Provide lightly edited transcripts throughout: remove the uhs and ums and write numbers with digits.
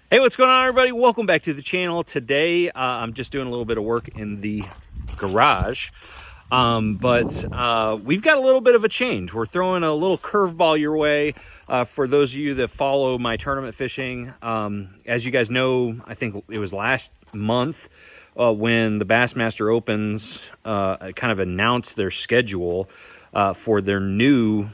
Hey, what's going on, everybody? Welcome back to the channel. Today, I'm just doing a little bit of work in the garage, but we've got a little bit of a change. We're throwing a little curveball your way for those of you that follow my tournament fishing. As you guys know, I think it was last month when the Bassmaster Opens kind of announced their schedule for their new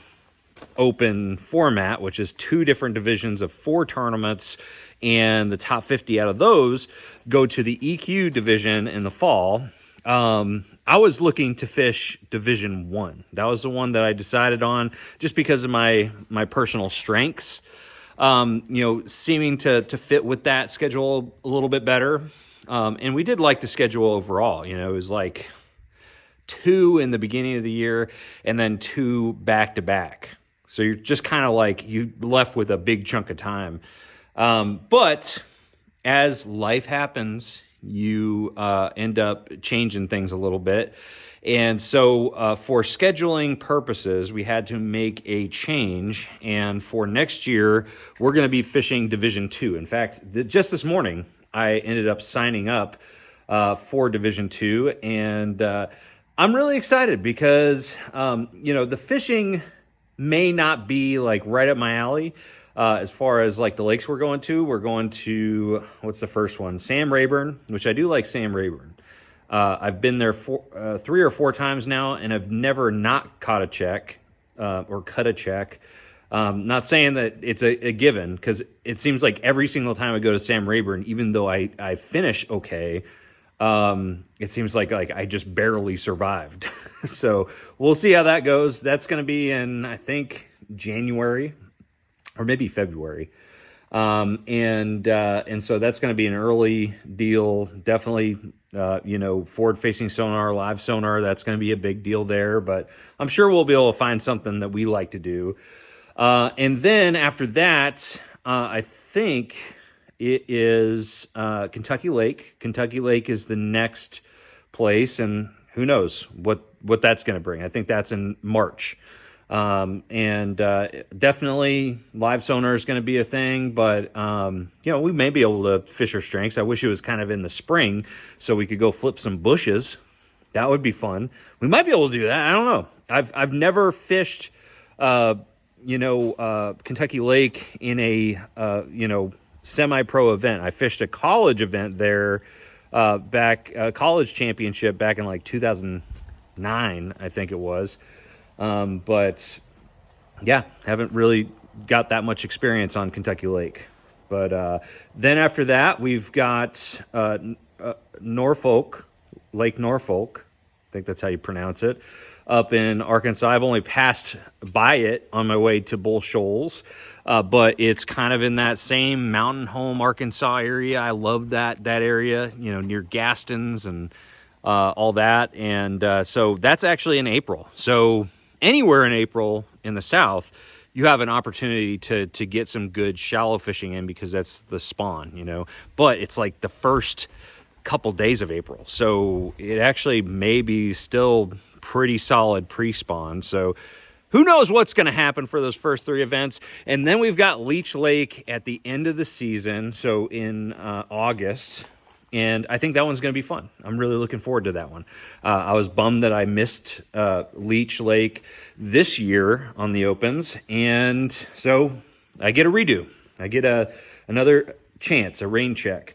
open format, which is 2 different divisions of 4 tournaments, and the top 50 out of those go to the EQ division in the fall. I was looking to fish Division 1. That was the one that I decided on just because of my personal strengths, seeming to fit with that schedule a little bit better. And we did like the schedule overall. It was like 2 in the beginning of the year and then 2 back-to-back. So you're just kind of like, you left with a big chunk of time. But as life happens, you end up changing things a little bit. And so for scheduling purposes, we had to make a change. And for next year, we're going to be fishing Division 2. In fact, just this morning, I ended up signing up for Division 2. And I'm really excited because, the fishing may not be like right up my alley. As far as like the lakes we're going to, what's the first one? Sam Rayburn, which I do like Sam Rayburn. I've been there 3 or 4 times now, and I've never not caught a check or cut a check. Not saying that it's a given, because it seems like every single time I go to Sam Rayburn, even though I finish okay, it seems like I just barely survived. So we'll see how that goes. That's going to be in, I think, January or maybe February. And so that's going to be an early deal. Definitely, forward-facing sonar, live sonar, that's going to be a big deal there. But I'm sure we'll be able to find something that we like to do. And then after that, I think it is Kentucky Lake. Kentucky Lake is the next place, and who knows what that's going to bring. I think that's in March. Definitely live sonar is going to be a thing, but, we may be able to fish our strengths. I wish it was kind of in the spring so we could go flip some bushes. That would be fun. We might be able to do that. I don't know. I've never fished, Kentucky Lake in a, semi-pro event. I fished a college event there, college championship back in like 2009, I think it was. But yeah, haven't really got that much experience on Kentucky Lake. But then after that, we've got Norfolk, Lake Norfolk, I think that's how you pronounce it, up in Arkansas. I've only passed by it on my way to Bull Shoals, but it's kind of in that same Mountain Home, Arkansas area. I love that area, near Gaston's and all that. And so that's actually in April. So anywhere in April in the South, you have an opportunity to get some good shallow fishing in, because that's the spawn, but it's like the first couple days of April. So it actually may be still pretty solid pre-spawn. So who knows what's going to happen for those first 3 events. And then we've got Leech Lake at the end of the season. So in August. And I think that one's going to be fun. I'm really looking forward to that one. I was bummed that I missed Leech Lake this year on the Opens. And so I get a redo. I get another chance, a rain check.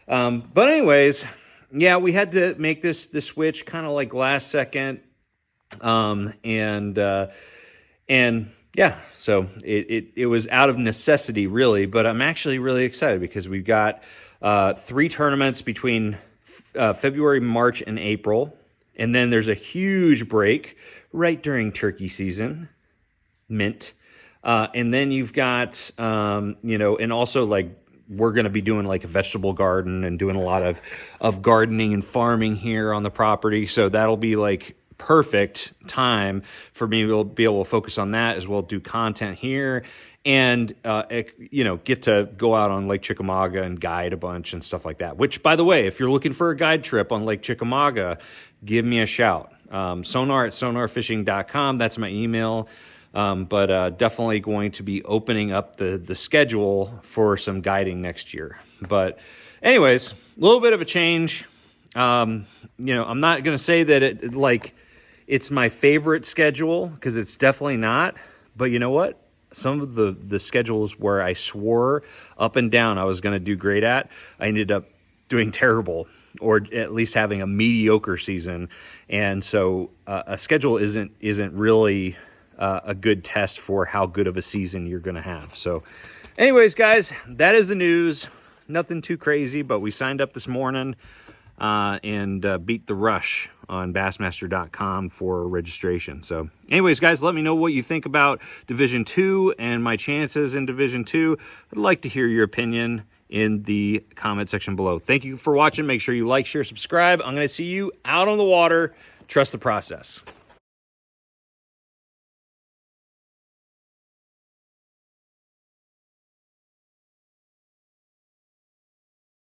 But anyways, yeah, we had to make this switch kind of like last second. And yeah, so it was out of necessity, really. But I'm actually really excited because we've got 3 tournaments between February, March, and April. And then there's a huge break right during turkey season, mint. And then you've got, and also like we're going to be doing like a vegetable garden and doing a lot of gardening and farming here on the property. So that'll be like perfect time for me to be able to focus on that as well, do content here. And, get to go out on Lake Chickamauga and guide a bunch and stuff like that. Which, by the way, if you're looking for a guide trip on Lake Chickamauga, give me a shout. Sonar at sonarfishing.com. That's my email. but definitely going to be opening up the schedule for some guiding next year. But anyways, a little bit of a change. I'm not going to say that it's my favorite schedule, because it's definitely not. But you know what? Some of the schedules where I swore up and down I was going to do great at, I ended up doing terrible, or at least having a mediocre season. And so a schedule isn't really a good test for how good of a season you're going to have. So anyways, guys, that is the news. Nothing too crazy, but we signed up this morning and beat the rush on Bassmaster.com for registration. So anyways, guys, let me know what you think about Division 2 and my chances in Division 2. I'd like to hear your opinion in the comment section below. Thank you for watching. Make sure you like, share, subscribe. I'm going to see you out on the water. Trust the process.